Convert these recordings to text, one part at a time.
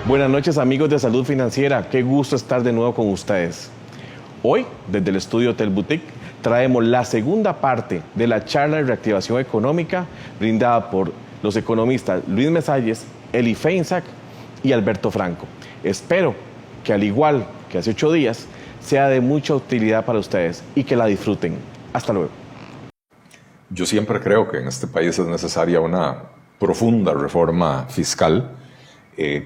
Buenas noches, amigos de Salud Financiera. Qué gusto estar de nuevo con ustedes. Hoy, desde el estudio Hotel Boutique, traemos la segunda parte de la charla de reactivación económica brindada por los economistas Luis Mesalles, Eli Feinsack y Alberto Franco. Espero que, al igual que hace 8 días, sea de mucha utilidad para ustedes y que la disfruten. Hasta luego. Yo siempre creo que en este país es necesaria una profunda reforma fiscal.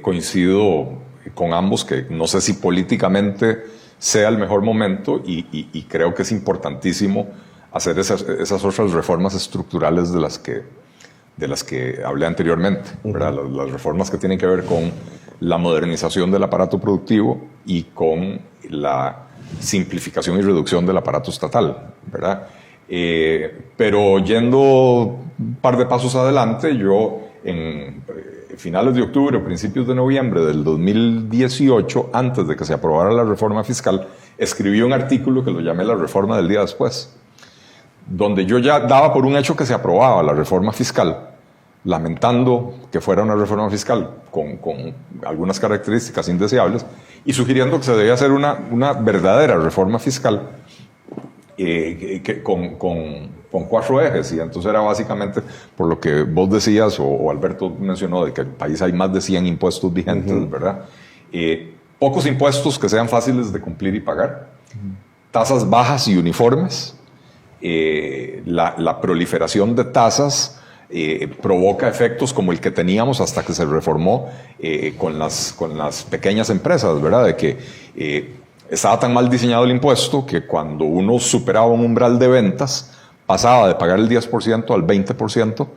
Coincido con ambos que no sé si políticamente sea el mejor momento y creo que es importantísimo hacer esas otras reformas estructurales de las que hablé anteriormente, ¿verdad? Las reformas que tienen que ver con la modernización del aparato productivo y con la simplificación y reducción del aparato estatal, ¿verdad? Pero yendo un par de pasos adelante, yo en finales de octubre o principios de noviembre del 2018, antes de que se aprobara la reforma fiscal, escribí un artículo que lo llamé La Reforma del Día Después, donde yo ya daba por un hecho que se aprobaba la reforma fiscal, lamentando que fuera una reforma fiscal con algunas características indeseables y sugiriendo que se debía hacer una verdadera reforma fiscal con 4 ejes. Y entonces era básicamente por lo que vos decías o Alberto mencionó, de que en el país hay más de 100 impuestos vigentes, ¿verdad? Pocos impuestos que sean fáciles de cumplir y pagar, tasas bajas y uniformes. La proliferación de tasas provoca efectos como el que teníamos hasta que se reformó con las pequeñas empresas, ¿verdad? De que estaba tan mal diseñado el impuesto que cuando uno superaba un umbral de ventas, pasaba de pagar el 10% al 20%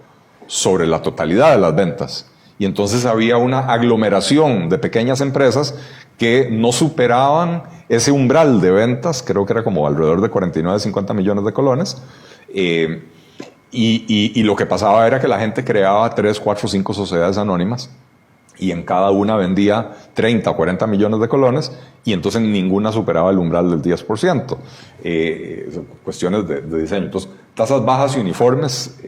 sobre la totalidad de las ventas. Y entonces había una aglomeración de pequeñas empresas que no superaban ese umbral de ventas, creo que era como alrededor de 49, 50 millones de colones. Y lo que pasaba era que la gente creaba 3, 4, 5 sociedades anónimas y en cada una vendía 30 o 40 millones de colones y entonces ninguna superaba el umbral del 10%. Cuestiones de diseño. Entonces, tasas bajas y uniformes.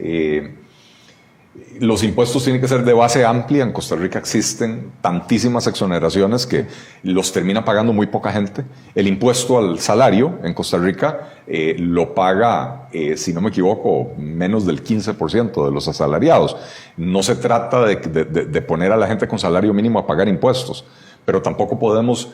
Los impuestos tienen que ser de base amplia. En Costa Rica existen tantísimas exoneraciones que los termina pagando muy poca gente. El impuesto al salario en Costa Rica lo paga, si no me equivoco, menos del 15% de los asalariados. No se trata de poner a la gente con salario mínimo a pagar impuestos, pero tampoco podemos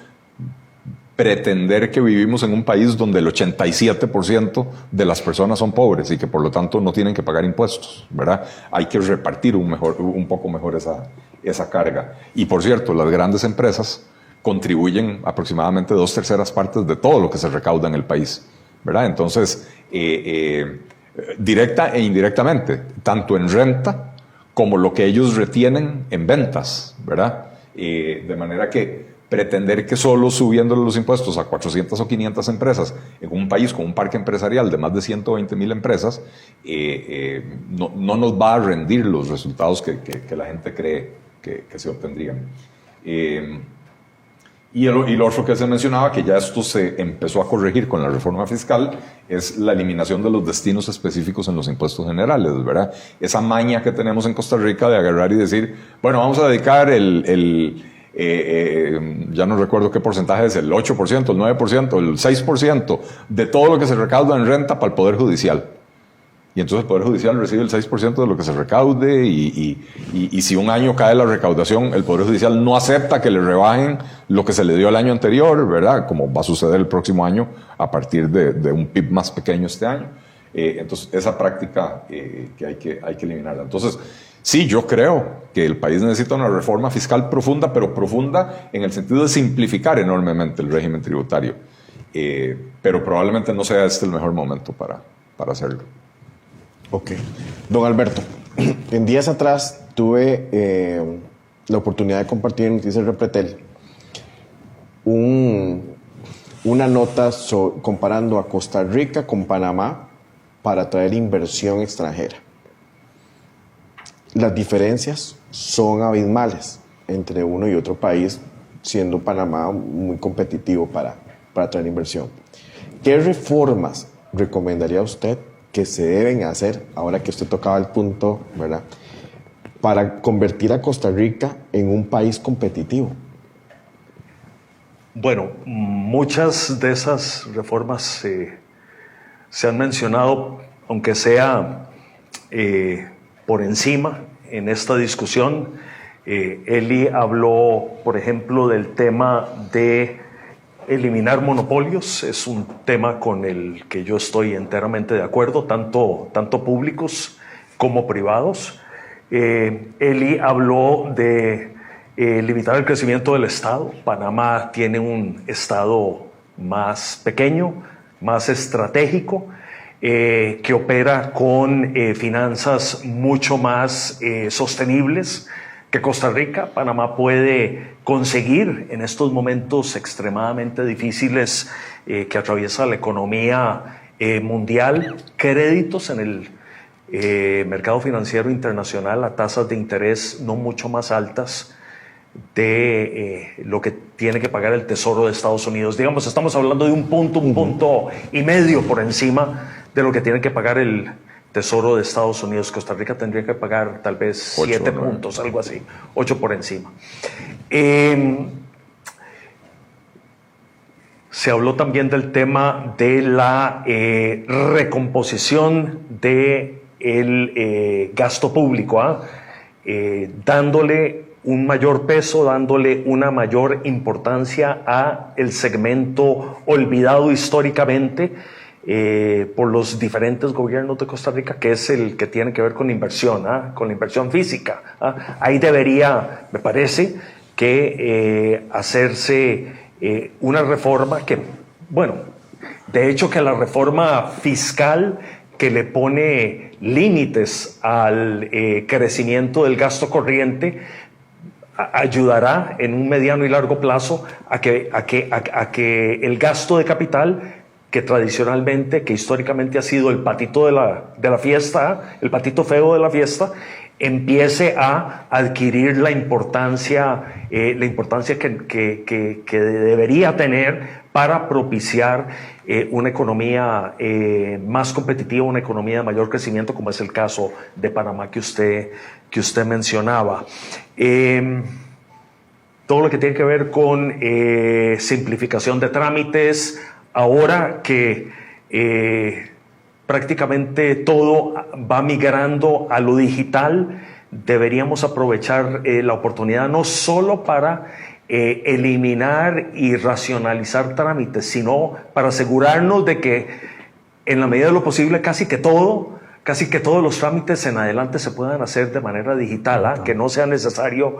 pretender que vivimos en un país donde el 87% de las personas son pobres y que por lo tanto no tienen que pagar impuestos, ¿verdad? Hay que repartir un poco mejor esa carga. Y por cierto, las grandes empresas contribuyen aproximadamente 2/3 partes de todo lo que se recauda en el país, ¿verdad? Entonces, directa e indirectamente, tanto en renta como lo que ellos retienen en ventas, ¿verdad? De manera que pretender que solo subiéndole los impuestos a 400 o 500 empresas en un país con un parque empresarial de más de 120,000 empresas no nos va a rendir los resultados que la gente cree que se obtendrían. Y lo otro que se mencionaba, que ya esto se empezó a corregir con la reforma fiscal, es la eliminación de los destinos específicos en los impuestos generales, ¿verdad? Esa maña que tenemos en Costa Rica de agarrar y decir, bueno, vamos a dedicar ya no recuerdo qué porcentaje es, el 8%, el 9%, el 6% de todo lo que se recauda en renta para el Poder Judicial. Y entonces el Poder Judicial recibe el 6% de lo que se recaude y si un año cae la recaudación, el Poder Judicial no acepta que le rebajen lo que se le dio el año anterior, ¿verdad? Como va a suceder el próximo año a partir de un PIB más pequeño este año. Entonces esa práctica que hay que eliminarla. Entonces, sí, yo creo que el país necesita una reforma fiscal profunda, pero profunda en el sentido de simplificar enormemente el régimen tributario. Pero probablemente no sea este el mejor momento para hacerlo. Ok. Don Alberto, en días atrás tuve la oportunidad de compartir en Noticias Repretel una nota comparando a Costa Rica con Panamá para atraer inversión extranjera. Las diferencias son abismales entre uno y otro país, siendo Panamá muy competitivo para atraer inversión. ¿Qué reformas recomendaría usted que se deben hacer, ahora que usted tocaba el punto, ¿verdad?, para convertir a Costa Rica en un país competitivo? Bueno, muchas de esas reformas se han mencionado, aunque sea por encima en esta discusión. Eli habló, por ejemplo, del tema de eliminar monopolios. Es un tema con el que yo estoy enteramente de acuerdo, tanto públicos como privados. Eli habló de limitar el crecimiento del Estado. Panamá tiene un Estado más pequeño, más estratégico, que opera con finanzas mucho más sostenibles que Costa Rica. Panamá puede conseguir en estos momentos extremadamente difíciles que atraviesa la economía mundial créditos en el mercado financiero internacional a tasas de interés no mucho más altas de lo que tiene que pagar el Tesoro de Estados Unidos. Digamos, estamos hablando de un punto y medio por encima de lo que tiene que pagar el Tesoro de Estados Unidos. Costa Rica tendría que pagar tal vez 7 puntos, algo así, 8 por encima. Se habló también del tema de la recomposición del gasto público, dándole un mayor peso, dándole una mayor importancia a el segmento olvidado históricamente por los diferentes gobiernos de Costa Rica, que es el que tiene que ver con inversión, con la inversión física. Ahí debería, me parece, que hacerse una reforma que, bueno, de hecho que la reforma fiscal que le pone límites al crecimiento del gasto corriente ayudará en un mediano y largo plazo a que el gasto de capital, que tradicionalmente, que históricamente ha sido el patito de la fiesta, el patito feo de la fiesta, empiece a adquirir la importancia que debería tener para propiciar una economía más competitiva, una economía de mayor crecimiento, como es el caso de Panamá que usted mencionaba. Todo lo que tiene que ver con simplificación de trámites, ahora que prácticamente todo va migrando a lo digital, deberíamos aprovechar la oportunidad no solo para eliminar y racionalizar trámites, sino para asegurarnos de que en la medida de lo posible casi que todos los trámites en adelante se puedan hacer de manera digital, que no sea necesario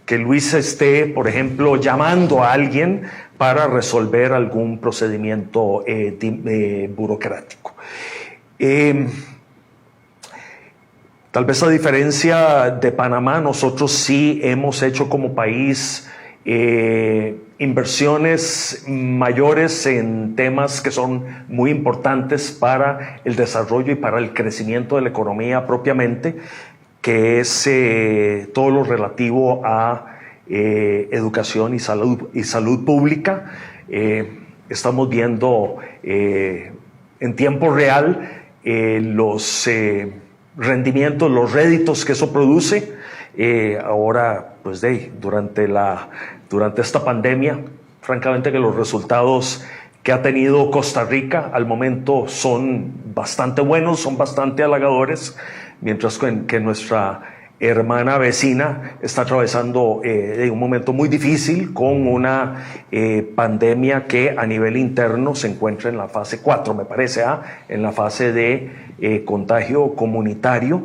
que Luis esté, por ejemplo, llamando a alguien para resolver algún procedimiento burocrático. Tal vez a diferencia de Panamá, nosotros sí hemos hecho como país inversiones mayores en temas que son muy importantes para el desarrollo y para el crecimiento de la economía propiamente, que es todo lo relativo a educación y salud pública. Estamos viendo en tiempo real los rendimientos, los réditos que eso produce. Ahora, pues durante esta pandemia, francamente que los resultados que ha tenido Costa Rica al momento son bastante buenos, son bastante halagadores, mientras que nuestra hermana vecina está atravesando un momento muy difícil con una pandemia que a nivel interno se encuentra en la fase 4, me parece, en la fase de contagio comunitario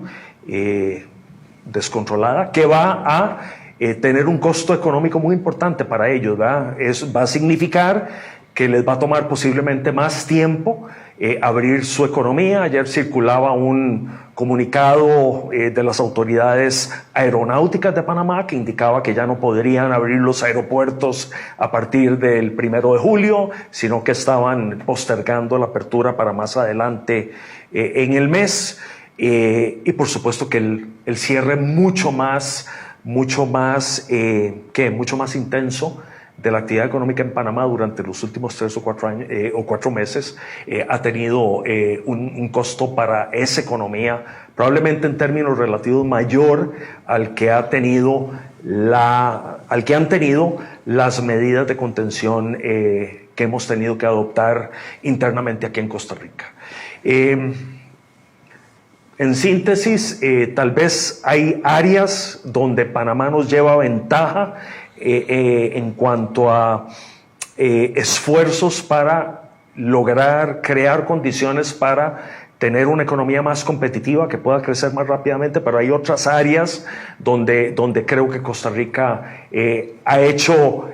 descontrolada, que va a tener un costo económico muy importante para ellos, ¿verdad? Va a significar que les va a tomar posiblemente más tiempo abrir su economía. Ayer circulaba un comunicado de las autoridades aeronáuticas de Panamá que indicaba que ya no podrían abrir los aeropuertos a partir del 1 de julio, sino que estaban postergando la apertura para más adelante en el mes. Y por supuesto que el cierre mucho más intenso de la actividad económica en Panamá durante los últimos 3 o 4 años o 4 meses ha tenido un costo para esa economía probablemente en términos relativos mayor al que han tenido las medidas de contención que hemos tenido que adoptar internamente aquí en Costa Rica. En síntesis, tal vez hay áreas donde Panamá nos lleva ventaja en cuanto a esfuerzos para lograr crear condiciones para tener una economía más competitiva que pueda crecer más rápidamente, pero hay otras áreas donde creo que Costa Rica ha hecho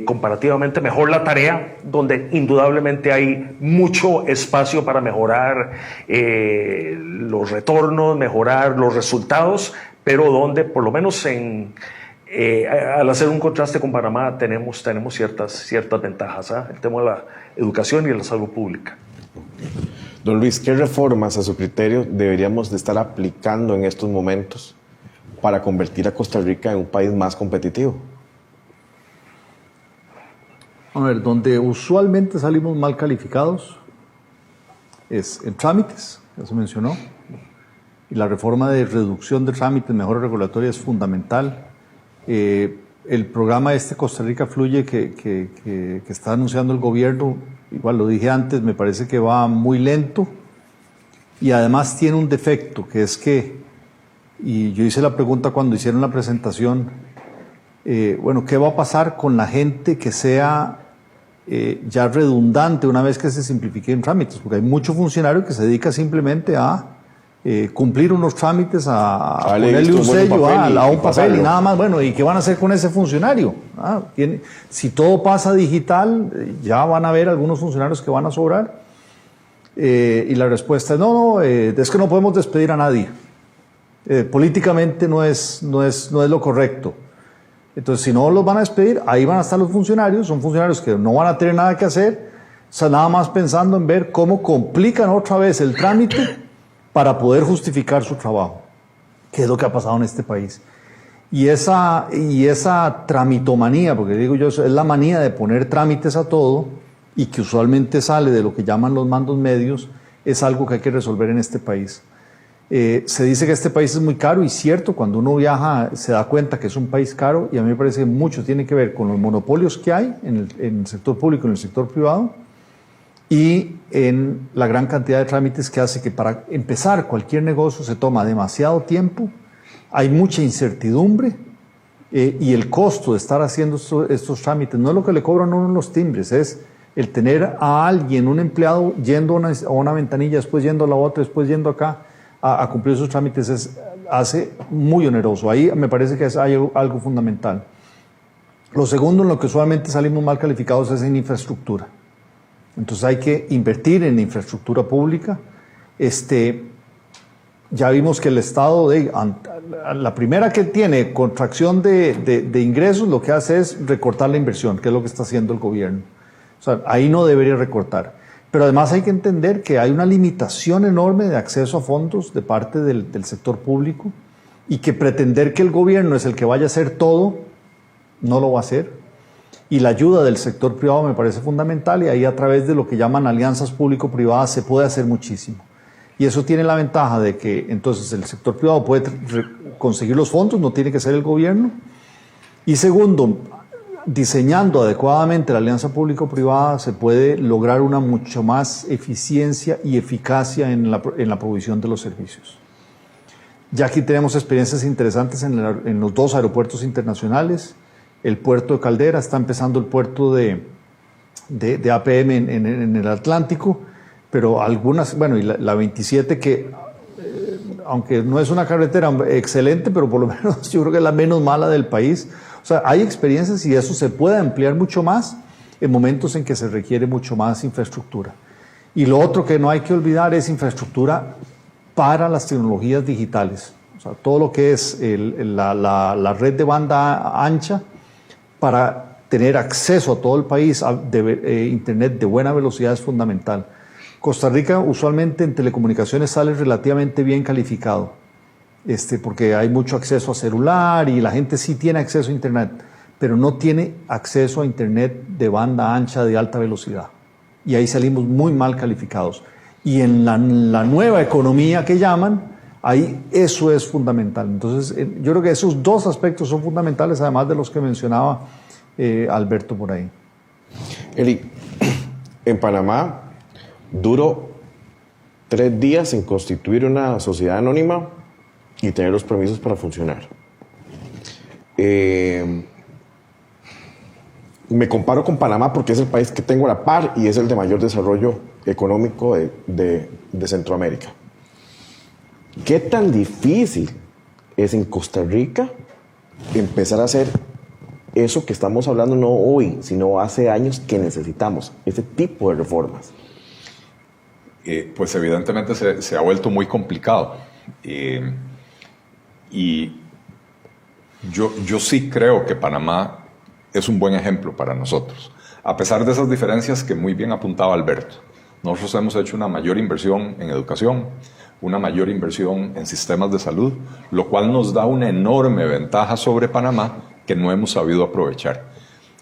comparativamente mejor la tarea, donde indudablemente hay mucho espacio para mejorar los retornos, mejorar los resultados, pero donde por lo menos al hacer un contraste con Panamá tenemos ciertas ventajas, ¿eh? El tema de la educación y de la salud pública. Don Luis, ¿qué reformas a su criterio deberíamos de estar aplicando en estos momentos para convertir a Costa Rica en un país más competitivo? A ver, donde usualmente salimos mal calificados es en trámites, ya se mencionó, y la reforma de reducción de trámites, mejora regulatoria es fundamental. El progrma Costa Rica Fluye que está anunciando el gobierno, igual lo dije antes, me parece que va muy lento y además tiene un defecto, que es que, y yo hice la pregunta cuando hicieron la presentación, bueno, ¿qué va a pasar con la gente que sea ya redundante una vez que se simplifiquen trámites? Porque hay mucho funcionario que se dedica simplemente a cumplir unos trámites, a ponerle un sello a un papel y nada más. Bueno, ¿y qué van a hacer con ese funcionario? Si todo pasa digital, ya van a haber algunos funcionarios que van a sobrar. Y la respuesta es no, es que no podemos despedir a nadie. Políticamente no es lo correcto. Entonces, si no los van a despedir, ahí van a estar los funcionarios. Son funcionarios que no van a tener nada que hacer, o sea, nada más pensando en ver cómo complican otra vez el trámite para poder justificar su trabajo, que es lo que ha pasado en este país. Y esa tramitomanía, porque digo yo, es la manía de poner trámites a todo y que usualmente sale de lo que llaman los mandos medios, es algo que hay que resolver en este país. Se dice que este país es muy caro y cierto, cuando uno viaja se da cuenta que es un país caro y a mí me parece que mucho tiene que ver con los monopolios que hay en el sector público y en el sector privado y en la gran cantidad de trámites que hace que para empezar cualquier negocio se toma demasiado tiempo, hay mucha incertidumbre y el costo de estar haciendo estos trámites no es lo que le cobran a uno los timbres, es el tener a alguien, un empleado yendo a una ventanilla, después yendo a la otra, después yendo acá a cumplir esos trámites hace muy oneroso. Ahí me parece que hay algo fundamental. Lo segundo en lo que usualmente salimos mal calificados es en infraestructura. Entonces hay que invertir en infraestructura pública. Ya vimos que el Estado, la primera que tiene contracción de ingresos, lo que hace es recortar la inversión, que es lo que está haciendo el gobierno. O sea, ahí no debería recortar. Pero además hay que entender que hay una limitación enorme de acceso a fondos de parte del sector público y que pretender que el gobierno es el que vaya a hacer todo, no lo va a hacer. Y la ayuda del sector privado me parece fundamental y ahí a través de lo que llaman alianzas público-privadas se puede hacer muchísimo. Y eso tiene la ventaja de que entonces el sector privado puede conseguir los fondos, no tiene que ser el gobierno. Y segundo, diseñando adecuadamente la alianza público-privada se puede lograr una mucho más eficiencia y eficacia en la provisión de los servicios. Ya aquí tenemos experiencias interesantes en los dos aeropuertos internacionales. El puerto de Caldera, está empezando el puerto de APM en el Atlántico, pero algunas, bueno, y la 27 que, aunque no es una carretera excelente, pero por lo menos yo creo que es la menos mala del país. O sea, hay experiencias y eso se puede ampliar mucho más en momentos en que se requiere mucho más infraestructura. Y lo otro que no hay que olvidar es infraestructura para las tecnologías digitales. O sea, todo lo que es la red de banda ancha para tener acceso a todo el país a Internet de buena velocidad es fundamental. Costa Rica usualmente en telecomunicaciones sale relativamente bien calificado. Porque hay mucho acceso a celular y la gente sí tiene acceso a Internet, pero no tiene acceso a Internet de banda ancha de alta velocidad. Y ahí salimos muy mal calificados. Y en la nueva economía que llaman, Ahí eso es fundamental. Entonces, yo creo que esos dos aspectos son fundamentales, además de los que mencionaba Alberto por ahí. Eli, en Panamá duró 3 días en constituir una sociedad anónima y tener los permisos para funcionar. Me comparo con Panamá porque es el país que tengo a la par y es el de mayor desarrollo económico de Centroamérica. ¿Qué tan difícil es en Costa Rica empezar a hacer eso que estamos hablando no hoy, sino hace años que necesitamos, ese tipo de reformas? Pues evidentemente se ha vuelto muy complicado. Y yo sí creo que Panamá es un buen ejemplo para nosotros. A pesar de esas diferencias que muy bien apuntaba Alberto, nosotros hemos hecho una mayor inversión en educación, una mayor inversión en sistemas de salud, lo cual nos da una enorme ventaja sobre Panamá que no hemos sabido aprovechar.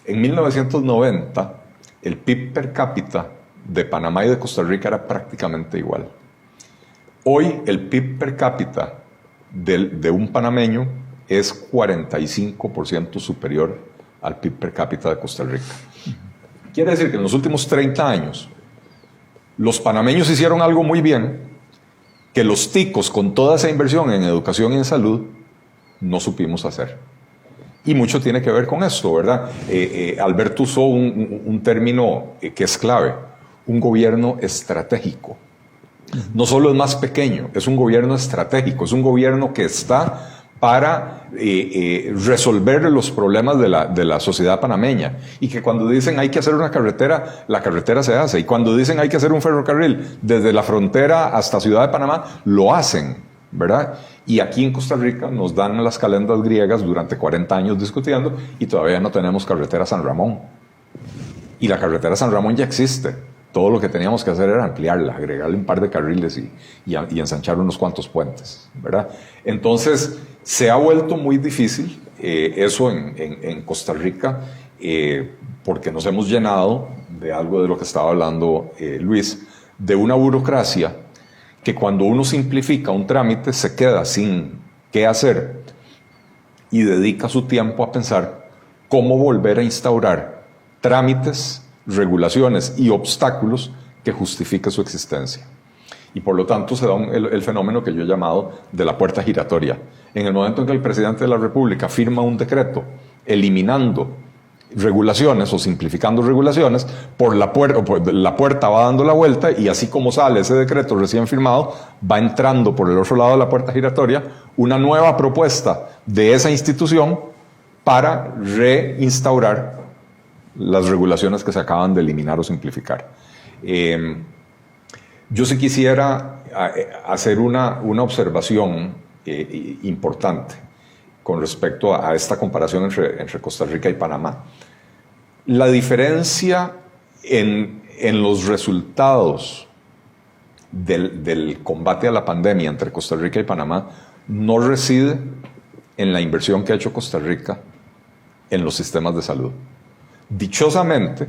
En 1990, el PIB per cápita de Panamá y de Costa Rica era prácticamente igual. Hoy el PIB per cápita de un panameño es 45% superior al PIB per cápita de Costa Rica. Quiere decir que en los últimos 30 años los panameños hicieron algo muy bien que los ticos, con toda esa inversión en educación y en salud, no supimos hacer. Y mucho tiene que ver con esto, ¿verdad? Alberto usó un término que es clave, un gobierno estratégico. No solo es más pequeño, es un gobierno estratégico, es un gobierno que está para resolver los problemas de la sociedad panameña. Y que cuando dicen hay que hacer una carretera, la carretera se hace. Y cuando dicen hay que hacer un ferrocarril desde la frontera hasta Ciudad de Panamá, lo hacen, ¿verdad? Y aquí en Costa Rica nos dan las calendas griegas durante 40 años discutiendo y todavía no tenemos carretera San Ramón. Y la carretera San Ramón ya existe. Todo lo que teníamos que hacer era ampliarla, agregarle un par de carriles y ensanchar unos cuantos puentes, ¿verdad? Entonces, se ha vuelto muy difícil eso en Costa Rica porque nos hemos llenado de algo de lo que estaba hablando Luis, de una burocracia que cuando uno simplifica un trámite se queda sin qué hacer y dedica su tiempo a pensar cómo volver a instaurar trámites, regulaciones y obstáculos que justifique su existencia. Y por lo tanto se da el fenómeno que yo he llamado de la puerta giratoria. En el momento en que el presidente de la República firma un decreto eliminando regulaciones o simplificando regulaciones, por la puerta va dando la vuelta y así como sale ese decreto recién firmado, va entrando por el otro lado de la puerta giratoria una nueva propuesta de esa institución para reinstaurar las regulaciones que se acaban de eliminar o simplificar. Yo sí quisiera hacer una observación importante con respecto a esta comparación entre Costa Rica y Panamá. La diferencia en los resultados del combate a la pandemia entre Costa Rica y Panamá no reside en la inversión que ha hecho Costa Rica en los sistemas de salud. Dichosamente,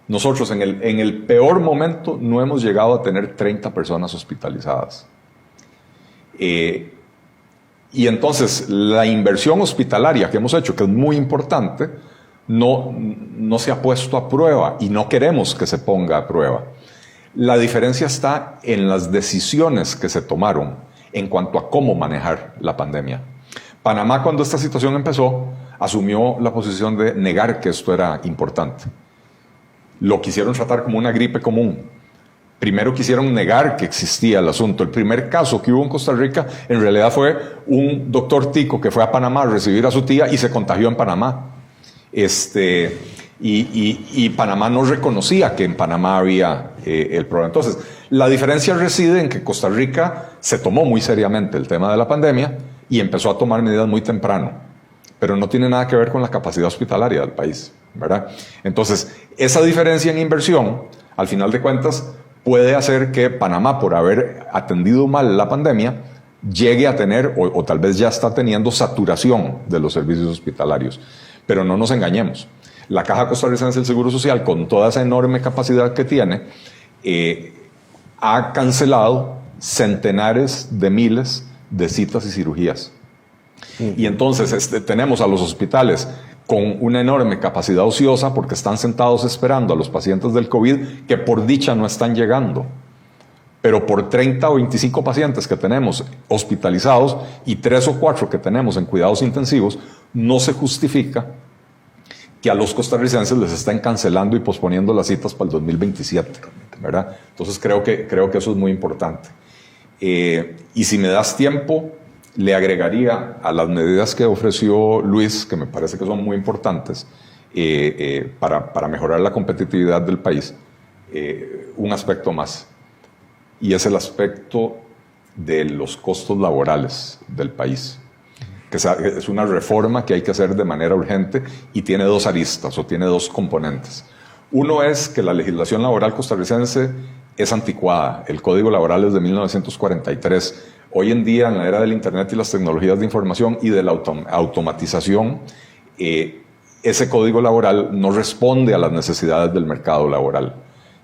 nosotros en el peor momento no hemos llegado a tener 30 personas hospitalizadas. Y entonces la inversión hospitalaria que hemos hecho, que es muy importante, no se ha puesto a prueba y no queremos que se ponga a prueba. La diferencia está en las decisiones que se tomaron en cuanto a cómo manejar la pandemia. Panamá, cuando esta situación empezó, asumió la posición de negar que esto era importante. Lo quisieron tratar como una gripe común. Primero quisieron negar que existía el asunto. El primer caso que hubo en Costa Rica en realidad fue un doctor tico que fue a Panamá a recibir a su tía y se contagió en Panamá. Y Panamá no reconocía que en Panamá había el problema. Entonces, la diferencia reside en que Costa Rica se tomó muy seriamente el tema de la pandemia y empezó a tomar medidas muy temprano, pero no tiene nada que ver con la capacidad hospitalaria del país, ¿verdad? Entonces, esa diferencia en inversión, al final de cuentas, puede hacer que Panamá, por haber atendido mal la pandemia, llegue a tener, o tal vez ya está teniendo, saturación de los servicios hospitalarios. Pero no nos engañemos. La Caja Costarricense del Seguro Social, con toda esa enorme capacidad que tiene, ha cancelado centenares de miles de citas y cirugías. Y entonces tenemos a los hospitales con una enorme capacidad ociosa porque están sentados esperando a los pacientes del COVID que por dicha no están llegando. Pero por 30 o 25 pacientes que tenemos hospitalizados y 3 o 4 que tenemos en cuidados intensivos, no se justifica que a los costarricenses les estén cancelando y posponiendo las citas para el 2027, ¿verdad? Entonces creo que eso es muy importante. Y si me das tiempo, le agregaría a las medidas que ofreció Luis, que me parece que son muy importantes para mejorar la competitividad del país, un aspecto más. Y es el aspecto de los costos laborales del país, que es una reforma que hay que hacer de manera urgente y tiene 2 aristas o tiene 2 componentes. Uno es que la legislación laboral costarricense es anticuada. El Código Laboral es de 1943. Hoy en día, en la era del Internet y las tecnologías de información y de la automatización, ese Código Laboral no responde a las necesidades del mercado laboral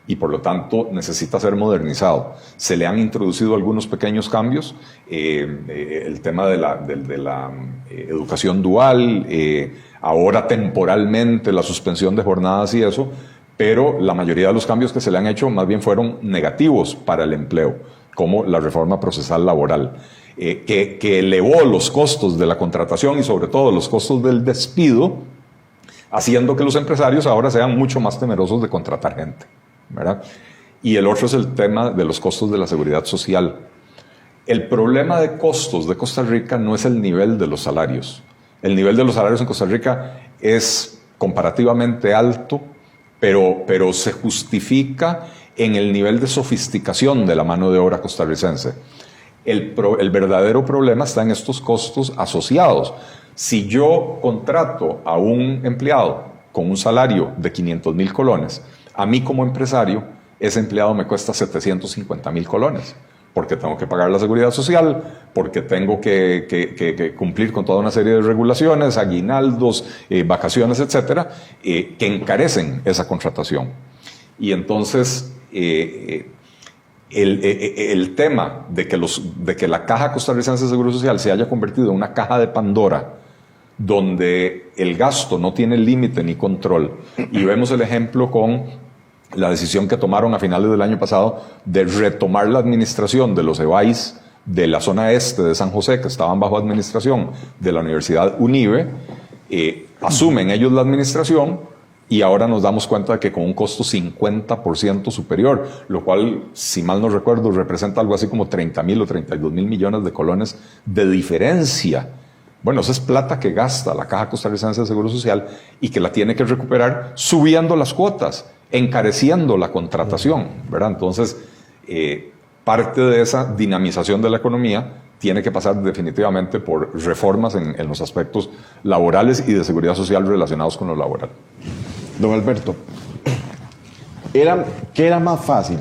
y por lo tanto necesita ser modernizado. Se le han introducido algunos pequeños cambios, el tema de la educación dual, ahora temporalmente la suspensión de jornadas y eso, pero la mayoría de los cambios que se le han hecho más bien fueron negativos para el empleo, como la reforma procesal laboral, que elevó los costos de la contratación y sobre todo los costos del despido, haciendo que los empresarios ahora sean mucho más temerosos de contratar gente, ¿verdad? Y el otro es el tema de los costos de la seguridad social. El problema de costos de Costa Rica no es el nivel de los salarios. El nivel de los salarios en Costa Rica es comparativamente alto, pero se justifica en el nivel de sofisticación de la mano de obra costarricense. El verdadero problema está en estos costos asociados. Si yo contrato a un empleado con un salario de 500,000 colones, a mí como empresario, ese empleado me cuesta 750,000 colones, porque tengo que pagar la seguridad social, porque tengo que cumplir con toda una serie de regulaciones, aguinaldos, vacaciones, etcétera, que encarecen esa contratación. Y entonces, el tema de que la Caja Costarricense de Seguro Social se haya convertido en una caja de Pandora, donde el gasto no tiene límite ni control, y vemos el ejemplo con la decisión que tomaron a finales del año pasado de retomar la administración de los EBAIS de la zona este de San José, que estaban bajo administración de la Universidad UNIBE, asumen ellos la administración y ahora nos damos cuenta de que con un costo 50% superior, lo cual, si mal no recuerdo, representa algo así como 30,000 o 32,000 millones de colones de diferencia. Bueno, esa es plata que gasta la Caja Costarricense de Seguro Social y que la tiene que recuperar subiendo las cuotas, encareciendo la contratación, ¿verdad? Entonces, parte de esa dinamización de la economía tiene que pasar definitivamente por reformas en los aspectos laborales y de seguridad social relacionados con lo laboral. Don Alberto, ¿qué era más fácil?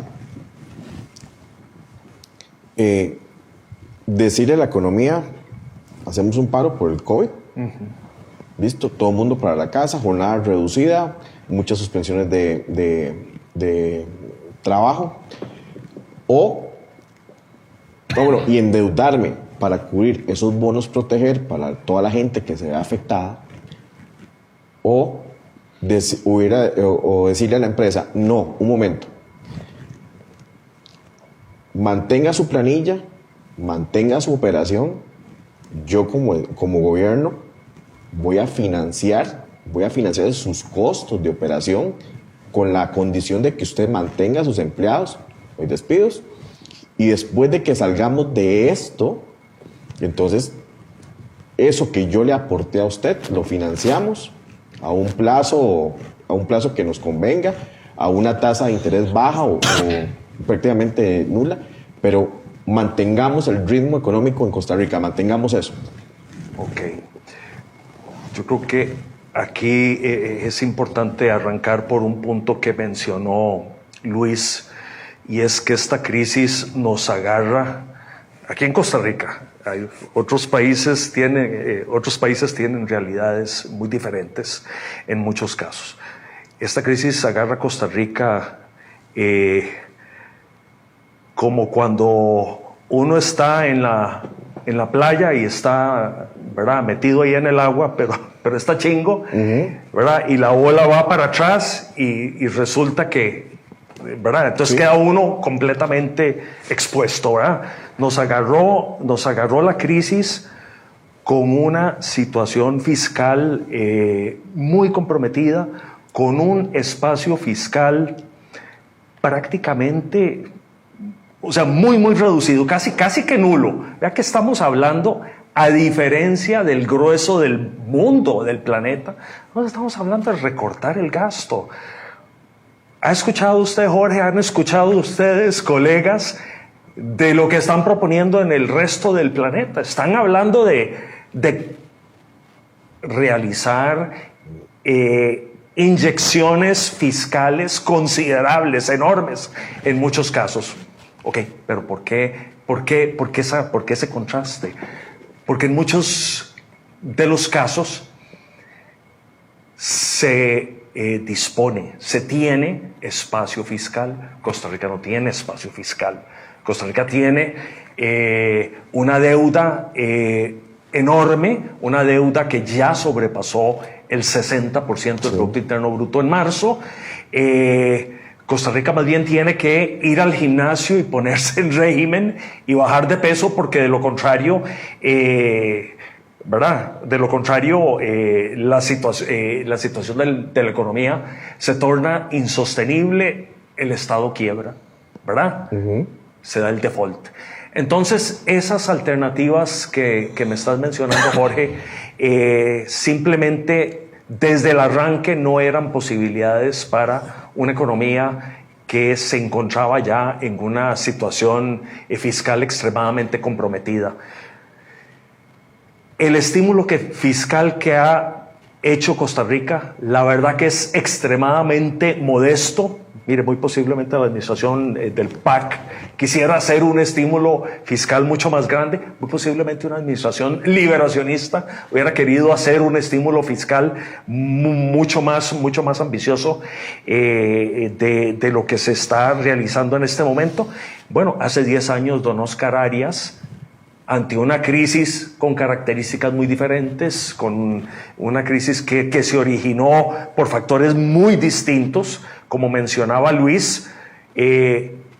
Decirle a la economía, hacemos un paro por el COVID, listo, todo el mundo para la casa, jornada reducida, muchas suspensiones de trabajo, y endeudarme para cubrir esos bonos proteger para toda la gente que se vea afectada, o decirle a la empresa, no, un momento, mantenga su planilla, mantenga su operación, yo como gobierno voy a financiar sus costos de operación con la condición de que usted mantenga a sus empleados, los despidos, y después de que salgamos de esto, entonces eso que yo le aporté a usted lo financiamos a un plazo que nos convenga, a una tasa de interés baja o prácticamente nula, pero mantengamos el ritmo económico en Costa Rica, mantengamos eso. Ok. Yo creo que aquí es importante arrancar por un punto que mencionó Luis, y es que esta crisis nos agarra aquí en Costa Rica. Otros países tienen realidades muy diferentes en muchos casos. Esta crisis agarra a Costa Rica como cuando uno está en en la playa y está, ¿verdad?, metido ahí en el agua, pero está chingo, ¿verdad? Y la ola va para atrás y resulta que, ¿verdad? Entonces queda uno completamente expuesto, ¿verdad? Nos agarró la crisis con una situación fiscal muy comprometida, con un espacio fiscal prácticamente, o sea, muy, muy reducido, casi que nulo. Vea que estamos hablando, a diferencia del grueso del mundo, del planeta, no estamos hablando de recortar el gasto. ¿Ha escuchado usted, Jorge? ¿Han escuchado ustedes, colegas, de lo que están proponiendo en el resto del planeta? Están hablando de realizar inyecciones fiscales considerables, enormes, en muchos casos. Ok, pero ¿por qué ese contraste? Porque en muchos de los casos se tiene espacio fiscal. Costa Rica no tiene espacio fiscal. Costa Rica tiene una deuda enorme, una deuda que ya sobrepasó el 60% del Producto Interno Bruto en marzo. Costa Rica más bien tiene que ir al gimnasio y ponerse en régimen y bajar de peso, porque de lo contrario, ¿verdad? De lo contrario, la situación de la economía se torna insostenible, el Estado quiebra, ¿verdad? Se da el default. Entonces, esas alternativas que me estás mencionando, Jorge, simplemente desde el arranque no eran posibilidades para una economía que se encontraba ya en una situación fiscal extremadamente comprometida. El estímulo fiscal que ha hecho Costa Rica, la verdad que es extremadamente modesto. Mire, muy posiblemente la administración del PAC quisiera hacer un estímulo fiscal mucho más grande. Muy posiblemente una administración liberacionista hubiera querido hacer un estímulo fiscal mucho más ambicioso de lo que se está realizando en este momento. Bueno, hace 10 años don Oscar Arias, ante una crisis con características muy diferentes, con una crisis que se originó por factores muy distintos, como mencionaba Luis,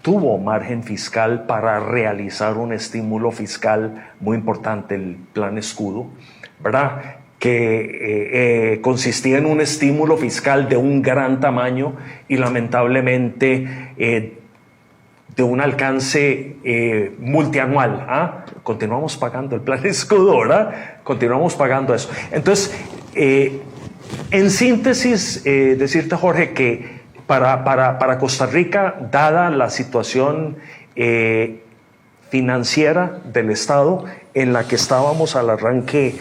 tuvo margen fiscal para realizar un estímulo fiscal muy importante, el Plan Escudo, ¿verdad?, que consistía en un estímulo fiscal de un gran tamaño y lamentablemente de un alcance multianual. Continuamos pagando el Plan Escudo, ¿verdad? Continuamos pagando eso. Entonces, en síntesis, decirte, Jorge, que para Costa Rica, dada la situación financiera del Estado en la que estábamos al arranque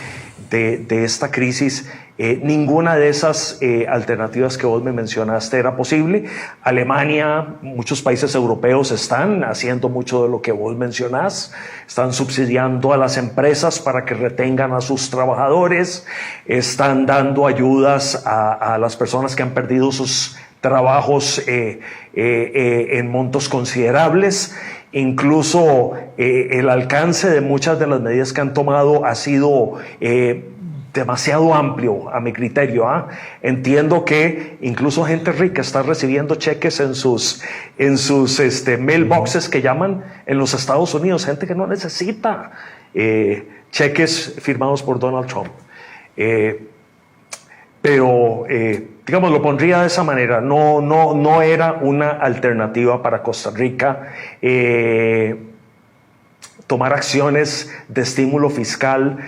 de esta crisis, ninguna de esas alternativas que vos me mencionaste era posible. Alemania, muchos países europeos están haciendo mucho de lo que vos mencionás, están subsidiando a las empresas para que retengan a sus trabajadores, están dando ayudas a las personas que han perdido sus trabajos en montos considerables. Incluso el alcance de muchas de las medidas que han tomado ha sido demasiado amplio a mi criterio. Entiendo que incluso gente rica está recibiendo cheques en sus mailboxes que llaman en los Estados Unidos, gente que no necesita cheques firmados por Donald Trump. Pero digamos, lo pondría de esa manera. No era una alternativa para Costa Rica tomar acciones de estímulo fiscal,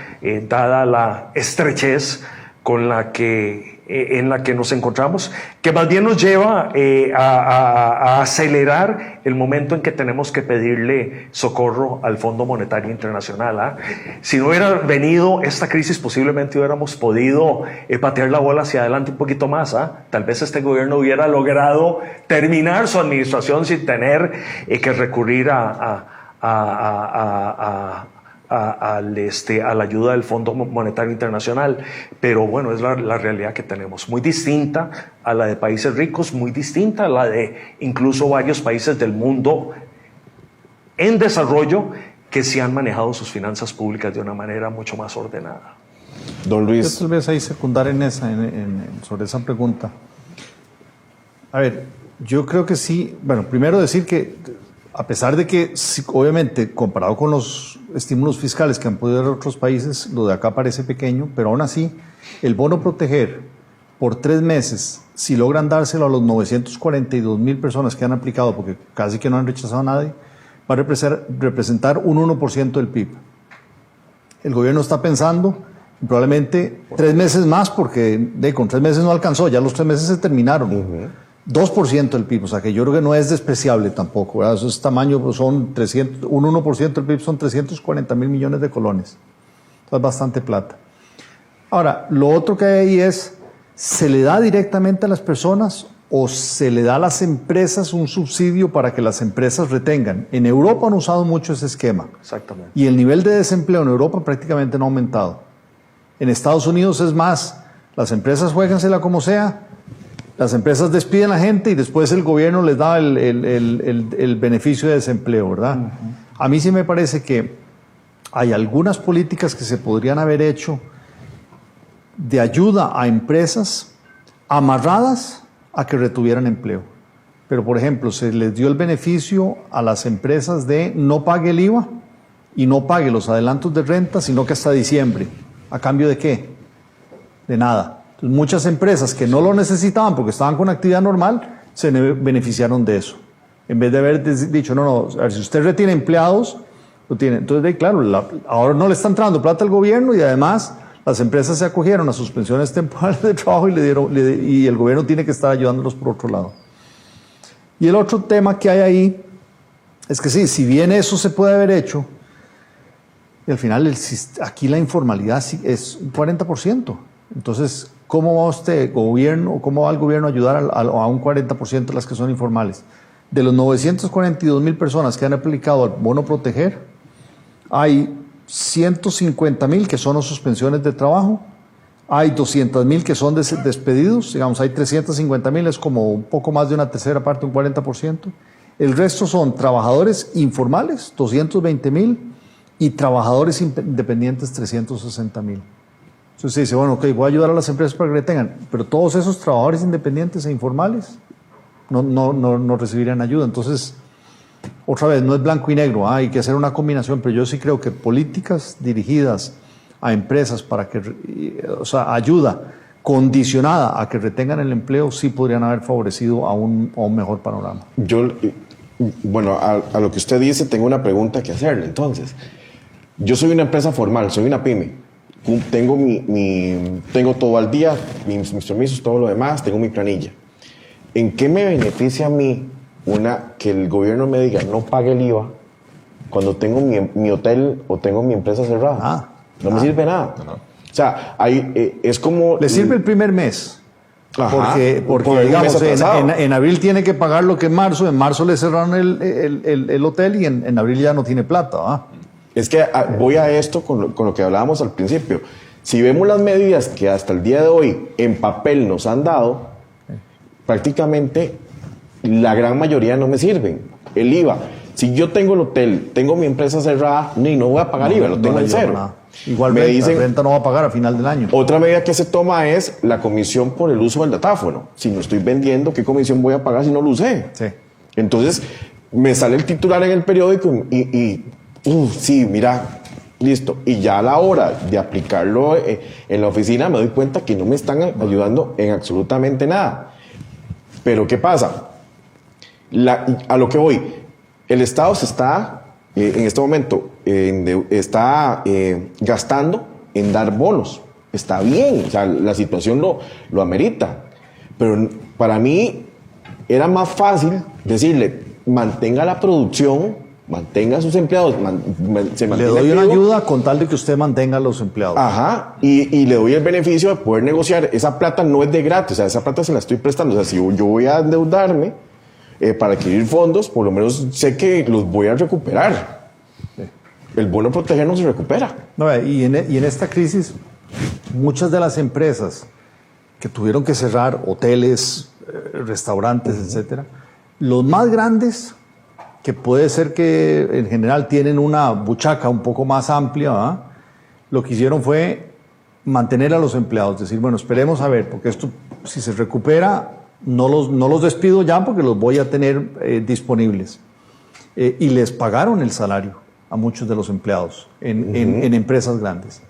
dada la estrechez con la que, en la que nos encontramos, que más bien nos lleva a acelerar el momento en que tenemos que pedirle socorro al Fondo Monetario Internacional. Si no hubiera venido esta crisis, posiblemente hubiéramos podido patear la bola hacia adelante un poquito más. Tal vez este gobierno hubiera logrado terminar su administración sin tener que recurrir a la ayuda del Fondo Monetario Internacional. Pero bueno, es la realidad que tenemos, muy distinta a la de países ricos, muy distinta a la de incluso varios países del mundo en desarrollo que sí han manejado sus finanzas públicas de una manera mucho más ordenada. Don Luis. Yo tal vez ahí secundar sobre esa pregunta. A ver, yo creo que sí. Bueno, primero decir que a pesar de que, sí, obviamente, comparado con los estímulos fiscales que han podido dar otros países, lo de acá parece pequeño, pero aún así, el bono proteger por 3 meses, si logran dárselo a los 942,000 personas que han aplicado, porque casi que no han rechazado a nadie, va a representar un 1% del PIB. El gobierno está pensando probablemente 3 meses más, porque con 3 meses no alcanzó, ya los 3 meses se terminaron. 2% del PIB, o sea que yo creo que no es despreciable tampoco, ¿verdad? Esos tamaños son 300, un 1% del PIB son 340,000 millones de colones. Entonces es bastante plata. Ahora, lo otro que hay ahí es, ¿se le da directamente a las personas o se le da a las empresas un subsidio para que las empresas retengan? En Europa han usado mucho ese esquema. Exactamente. Y el nivel de desempleo en Europa prácticamente no ha aumentado. En Estados Unidos es más, las empresas juéguensela como sea, las empresas despiden a la gente y después el gobierno les da el beneficio de desempleo, ¿verdad? A mí sí me parece que hay algunas políticas que se podrían haber hecho de ayuda a empresas amarradas a que retuvieran empleo. Pero, por ejemplo, se les dio el beneficio a las empresas de no pague el IVA y no pague los adelantos de renta, sino que hasta diciembre. ¿A cambio de qué? De nada. Entonces, muchas empresas que no lo necesitaban porque estaban con actividad normal, se beneficiaron de eso. En vez de haber dicho, no, a ver, si usted retiene empleados, lo tiene. Entonces, claro, ahora no le está entrando plata al gobierno y además las empresas se acogieron a suspensiones temporales de trabajo y el gobierno tiene que estar ayudándolos por otro lado. Y el otro tema que hay ahí es que sí, si bien eso se puede haber hecho, y al final aquí la informalidad es un 40%. Entonces, ¿cómo va usted, gobierno, cómo va el gobierno a ayudar a un 40% de las que son informales? De los 942,000 personas que han aplicado al bono proteger, hay 150,000 que son suspensiones de trabajo, hay 200,000 que son despedidos, digamos, hay 350,000, es como un poco más de una tercera parte, un 40%. El resto son trabajadores informales, 220,000, y trabajadores independientes, 360,000. Entonces se dice, bueno, ok, voy a ayudar a las empresas para que retengan, pero todos esos trabajadores independientes e informales no recibirían ayuda. Entonces, otra vez, no es blanco y negro, hay que hacer una combinación, pero yo sí creo que políticas dirigidas a empresas para que, o sea, ayuda condicionada a que retengan el empleo, sí podrían haber favorecido a un mejor panorama. Yo, bueno, a lo que usted dice, tengo una pregunta que hacerle. Entonces, yo soy una empresa formal, soy una pyme. Tengo todo al día, mis permisos, todo lo demás, tengo mi planilla. ¿En qué me beneficia a mí que el gobierno me diga no pague el IVA cuando tengo mi hotel o tengo mi empresa cerrada? No me sirve nada. O sea, es como... Le sirve el primer mes. Ajá, porque digamos, en abril tiene que pagar lo que en marzo le cerraron el hotel y en abril ya no tiene plata, ¿ah? Es que voy a esto con lo que hablábamos al principio. Si vemos las medidas que hasta el día de hoy en papel nos han dado, prácticamente la gran mayoría no me sirven. El IVA, si yo tengo el hotel, tengo mi empresa cerrada, no voy a pagar IVA, lo tengo en cero. Nada. Igual la renta no va a pagar a final del año. Otra medida que se toma es la comisión por el uso del datáfono. Si no estoy vendiendo, ¿qué comisión voy a pagar si no lo usé? Sí. Entonces, me sale el titular en el periódico sí, mira, listo. Y ya a la hora de aplicarlo en la oficina me doy cuenta que no me están ayudando en absolutamente nada. Pero ¿qué pasa? A lo que voy, el Estado se está, en este momento, está gastando en dar bonos. Está bien, o sea, la situación lo amerita. Pero para mí era más fácil decirle, mantenga la producción, mantenga a sus empleados, le doy una ayuda con tal de que usted mantenga a los empleados. Ajá, y le doy el beneficio de poder negociar. Esa plata no es de gratis, o sea, esa plata se la estoy prestando. O sea, si yo voy a endeudarme para adquirir fondos, por lo menos sé que los voy a recuperar. Sí. El bono proteger no se recupera. No, y en esta crisis, muchas de las empresas que tuvieron que cerrar, hoteles, restaurantes, etcétera, los más grandes que puede ser que en general tienen una buchaca un poco más amplia, ¿verdad? Lo que hicieron fue mantener a los empleados, decir, bueno, esperemos a ver, porque esto, si se recupera, no los despido ya porque los voy a tener disponibles. Y les pagaron el salario a muchos de los empleados en empresas grandes.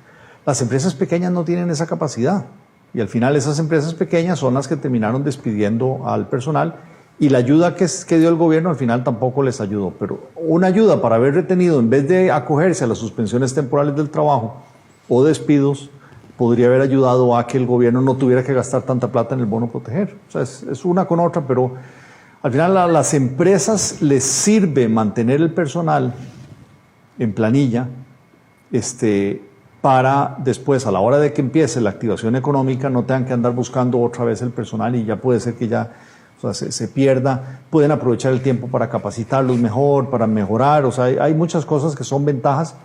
Las empresas pequeñas no tienen esa capacidad y al final esas empresas pequeñas son las que terminaron despidiendo al personal y la ayuda que dio el gobierno al final tampoco les ayudó. Pero una ayuda para haber retenido, en vez de acogerse a las suspensiones temporales del trabajo o despidos, podría haber ayudado a que el gobierno no tuviera que gastar tanta plata en el bono proteger. O sea, es una con otra, pero al final a las empresas les sirve mantener el personal en planilla para después, a la hora de que empiece la activación económica, no tengan que andar buscando otra vez el personal y ya puede ser que ya se pierda. Pueden aprovechar el tiempo para capacitarlos mejor, para mejorar. O sea, hay muchas cosas que son ventajas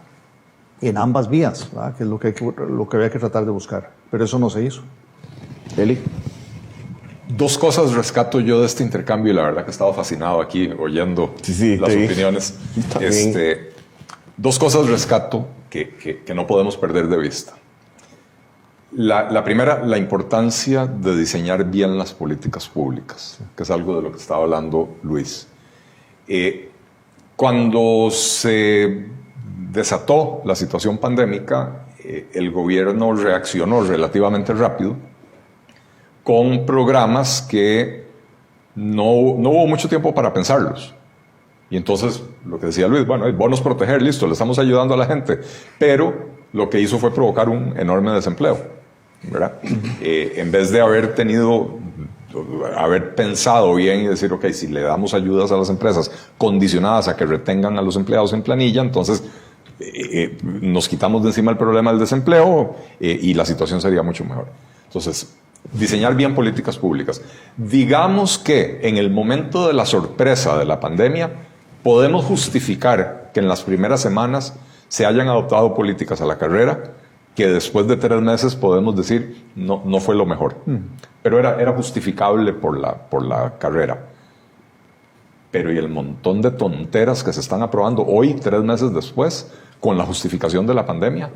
en ambas vías, ¿verdad? Que es lo que había que tratar de buscar. Pero eso no se hizo. Eli. Dos cosas rescato yo de este intercambio y la verdad que he estado fascinado aquí oyendo las opiniones. Dos cosas rescato que no podemos perder de vista. La primera, la importancia de diseñar bien las políticas públicas, que es algo de lo que estaba hablando Luis. Cuando se desató la situación pandémica, el gobierno reaccionó relativamente rápido con programas que no hubo mucho tiempo para pensarlos. Y entonces, lo que decía Luis, bueno, bonos proteger, listo, le estamos ayudando a la gente, pero lo que hizo fue provocar un enorme desempleo, ¿verdad? En vez de haber pensado bien y decir, ok, si le damos ayudas a las empresas condicionadas a que retengan a los empleados en planilla, entonces nos quitamos de encima el problema del desempleo y la situación sería mucho mejor. Entonces, diseñar bien políticas públicas. Digamos que en el momento de la sorpresa de la pandemia, podemos justificar que en las primeras semanas se hayan adoptado políticas a la carrera que después de 3 meses podemos decir no fue lo mejor. Pero era justificable por la carrera. Pero y el montón de tonteras que se están aprobando hoy, 3 meses después, con la justificación de la pandemia.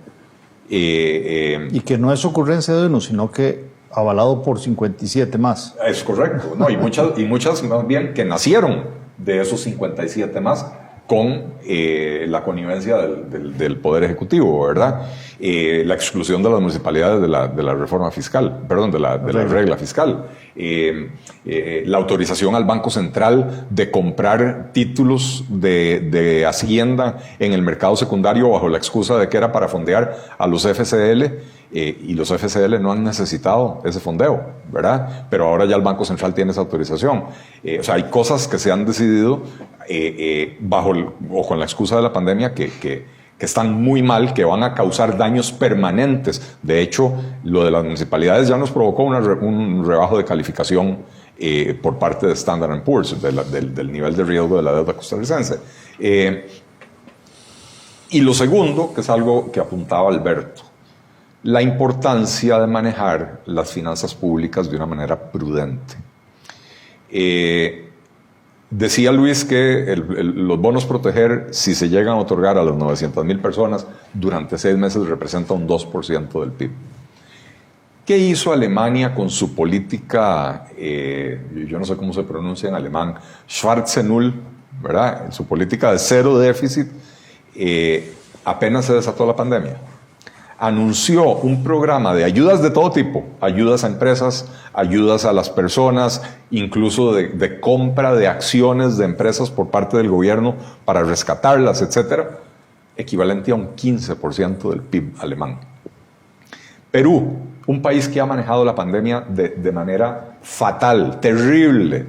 Y que no es ocurrencia de uno, sino que avalado por 57 más. Es correcto, ¿no? y muchas más bien que nacieron de esos 57 más con la connivencia del Poder Ejecutivo, ¿verdad? La exclusión de las municipalidades de la reforma fiscal, perdón, de la regla fiscal. La autorización al Banco Central de comprar títulos de Hacienda en el mercado secundario bajo la excusa de que era para fondear a los FCL, y los FCL no han necesitado ese fondeo, ¿verdad? Pero ahora ya el Banco Central tiene esa autorización. O sea, hay cosas que se han decidido bajo o con la excusa de la pandemia que están muy mal, que van a causar daños permanentes. De hecho, lo de las municipalidades ya nos provocó un rebajo de calificación por parte de Standard & Poor's del nivel de riesgo de la deuda costarricense. Y lo segundo, que es algo que apuntaba Alberto, la importancia de manejar las finanzas públicas de una manera prudente. Decía Luis que los bonos proteger, si se llegan a otorgar a las 900,000 personas, durante 6 meses representa un 2% del PIB. ¿Qué hizo Alemania con su política, yo no sé cómo se pronuncia en alemán, Schwarze Null, ¿verdad? En su política de cero déficit, apenas se desató la pandemia? Anunció un programa de ayudas de todo tipo, ayudas a empresas, ayudas a las personas, incluso de compra de acciones de empresas por parte del gobierno para rescatarlas, etcétera, equivalente a un 15% del PIB alemán. Perú, un país que ha manejado la pandemia de manera fatal, terrible,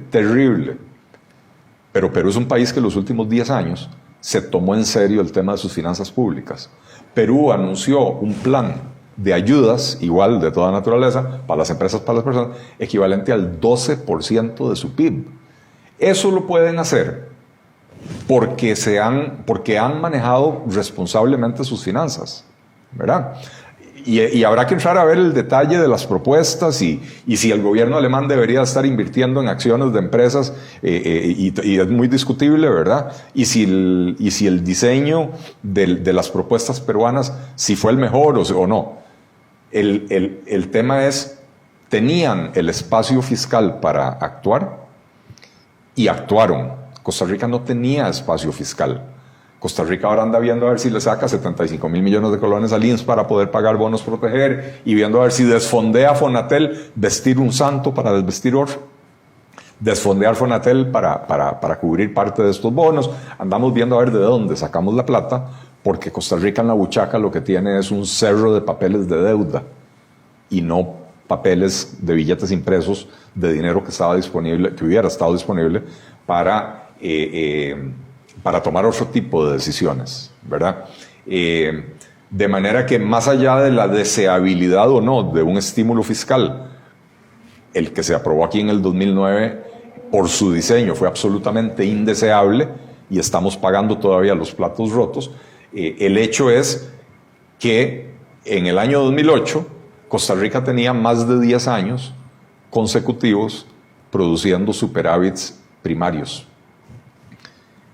pero Perú es un país que en los últimos 10 años se tomó en serio el tema de sus finanzas públicas. Perú anunció un plan de ayudas, igual de toda naturaleza, para las empresas, para las personas, equivalente al 12% de su PIB. Eso lo pueden hacer porque han manejado responsablemente sus finanzas, ¿verdad? Y habrá que entrar a ver el detalle de las propuestas y si el gobierno alemán debería estar invirtiendo en acciones de empresas, y es muy discutible, ¿verdad? Y si el diseño de las propuestas peruanas, si fue el mejor o no. El tema es, tenían el espacio fiscal para actuar y actuaron. Costa Rica no tenía espacio fiscal. Costa Rica ahora anda viendo a ver si le saca 75.000 millones de colones al INS para poder pagar bonos proteger y viendo a ver si desfondea Fonatel, vestir un santo para desvestir otro, desfondear Fonatel para cubrir parte de estos bonos. Andamos viendo a ver de dónde sacamos la plata, porque Costa Rica en la buchaca lo que tiene es un cerro de papeles de deuda y no papeles de billetes impresos de dinero que estaba disponible, que hubiera estado disponible para tomar otro tipo de decisiones, ¿verdad? De manera que más allá de la deseabilidad o no de un estímulo fiscal, el que se aprobó aquí en el 2009, por su diseño fue absolutamente indeseable y estamos pagando todavía los platos rotos. El hecho es que en el año 2008 Costa Rica tenía más de 10 años consecutivos produciendo superávits primarios.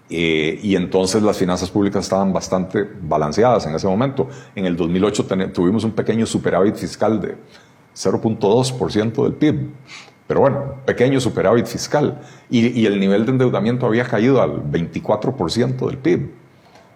Y entonces las finanzas públicas estaban bastante balanceadas en ese momento. En el 2008 tuvimos un pequeño superávit fiscal de 0.2% del PIB. Pero bueno, pequeño superávit fiscal. Y el nivel de endeudamiento había caído al 24% del PIB.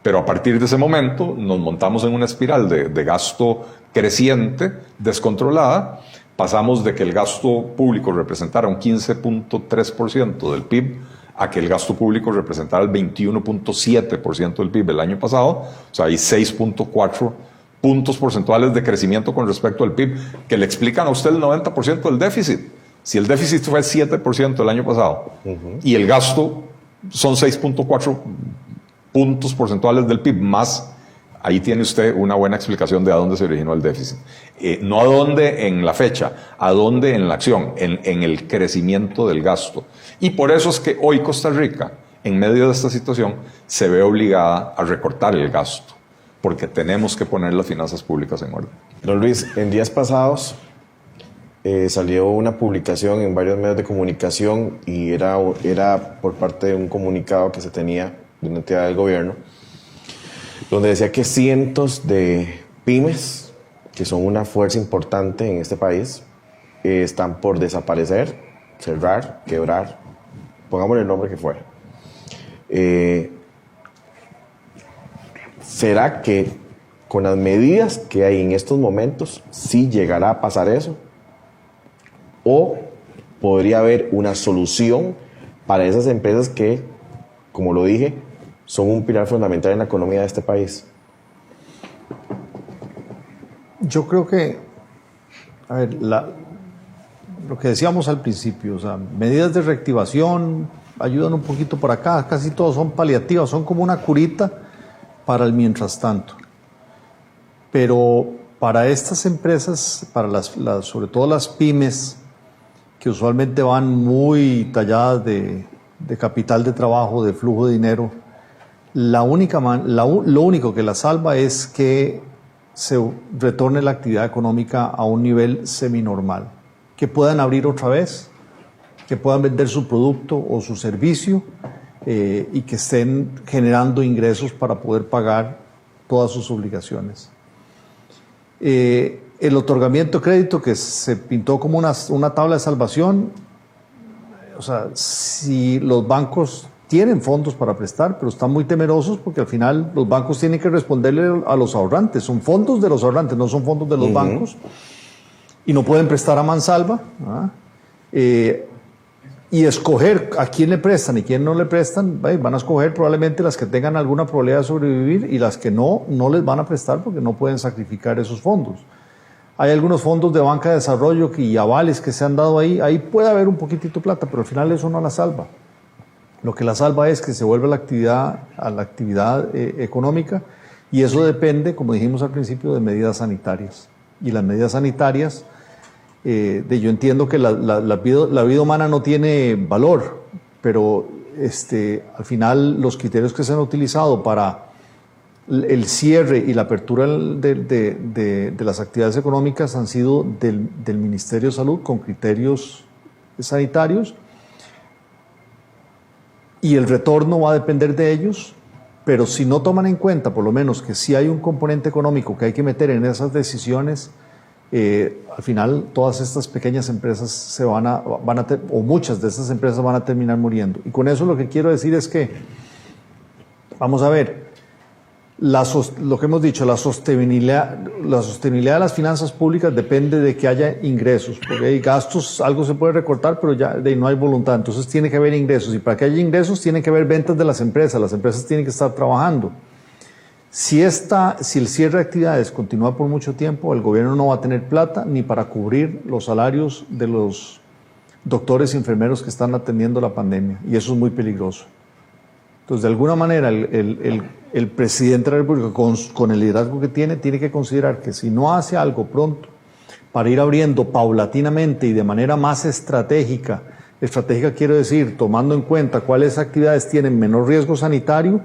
Pero a partir de ese momento nos montamos en una espiral de gasto creciente, descontrolada. Pasamos de que el gasto público representara un 15.3% del PIB a que el gasto público representara el 21.7% del PIB el año pasado. O sea, hay 6.4 puntos porcentuales de crecimiento con respecto al PIB que le explican a usted el 90% del déficit. Si el déficit fue 7% el año pasado y el gasto son 6.4 puntos porcentuales del PIB más, ahí tiene usted una buena explicación de a dónde se originó el déficit. No a dónde en la fecha, a dónde en la acción, en el crecimiento del gasto. Y por eso es que hoy Costa Rica, en medio de esta situación, se ve obligada a recortar el gasto, porque tenemos que poner las finanzas públicas en orden. Don Luis, en días pasados salió una publicación en varios medios de comunicación y era por parte de un comunicado que se tenía de una entidad del gobierno, donde decía que cientos de pymes, que son una fuerza importante en este país, están por desaparecer, cerrar, quebrar, pongámosle el nombre que fuera. ¿Será que con las medidas que hay en estos momentos sí llegará a pasar eso? ¿O podría haber una solución para esas empresas que, como lo dije, son un pilar fundamental en la economía de este país? Yo creo que, a ver, lo que decíamos al principio, o sea, medidas de reactivación ayudan un poquito por acá, casi todos son paliativas, son como una curita para el mientras tanto. Pero para estas empresas, para sobre todo las pymes, que usualmente van muy talladas de capital de trabajo, de flujo de dinero, lo único que la salva es que se retorne la actividad económica a un nivel seminormal, que puedan abrir otra vez, que puedan vender su producto o su servicio y que estén generando ingresos para poder pagar todas sus obligaciones. El otorgamiento de crédito, que se pintó como una tabla de salvación, o sea, si los bancos tienen fondos para prestar, pero están muy temerosos porque al final los bancos tienen que responderle a los ahorrantes. Son fondos de los ahorrantes, no son fondos de los bancos. Y no pueden prestar a mansalva. Y escoger a quién le prestan y quién no le prestan, van a escoger probablemente las que tengan alguna probabilidad de sobrevivir y las que no les van a prestar porque no pueden sacrificar esos fondos. Hay algunos fondos de banca de desarrollo y avales que se han dado ahí puede haber un poquitito de plata, pero al final eso no la salva. Lo que la salva es que se vuelva a la actividad económica, y eso depende, como dijimos al principio, de medidas sanitarias. Y las medidas sanitarias, yo entiendo que la vida humana no tiene valor, pero al final los criterios que se han utilizado para el cierre y la apertura de las actividades económicas han sido del Ministerio de Salud con criterios sanitarios, y el retorno va a depender de ellos, pero si no toman en cuenta, por lo menos, que sí hay un componente económico que hay que meter en esas decisiones, al final todas estas pequeñas empresas o muchas de estas empresas van a terminar muriendo. Y con eso lo que quiero decir es que, vamos a ver, lo que hemos dicho, la sostenibilidad de las finanzas públicas depende de que haya ingresos, porque hay gastos, algo se puede recortar, pero ya no hay voluntad, entonces tiene que haber ingresos, y para que haya ingresos tiene que haber ventas de las empresas tienen que estar trabajando. Si el cierre de actividades continúa por mucho tiempo, el gobierno no va a tener plata ni para cubrir los salarios de los doctores y enfermeros que están atendiendo la pandemia, y eso es muy peligroso. Entonces, de alguna manera, el presidente de la República, con el liderazgo que tiene que considerar que si no hace algo pronto para ir abriendo paulatinamente y de manera más estratégica quiero decir, tomando en cuenta cuáles actividades tienen menor riesgo sanitario